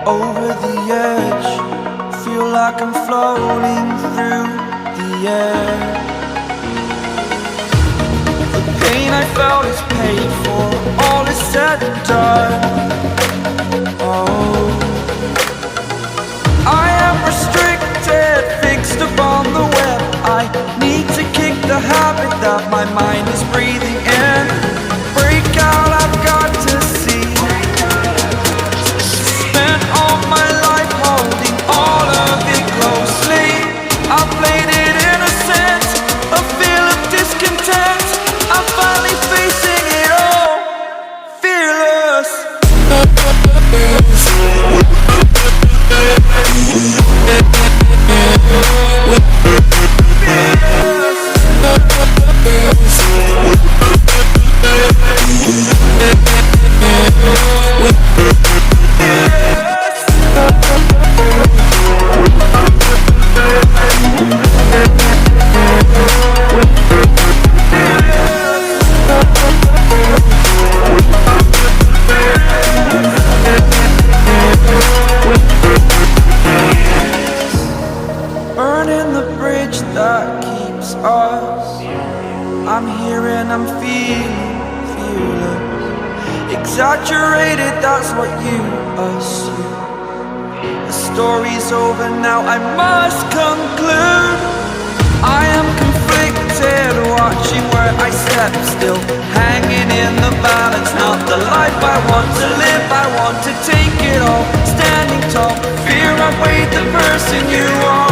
over the edge. Feel like I'm floating through the air. The pain I felt is paid for, all is said and done. Oh, I am restricted, fixed upon the web. I need to kick the habit that my mind is breathing in. Break out, I've got to see. Spent all my life holding all of it closely. I played it innocent, a feel of discontent. I'm finally facing it all, fearless. Burning the bridge that keeps us. I'm here and I'm feeling fearless. Exaggerated, that's what you assume. The story's over now, I must conclude. I am conflicted, watching where I step still, hanging in the balance. Not the life I want to live, I want to take it all. Standing tall, fear I weighed the person you are.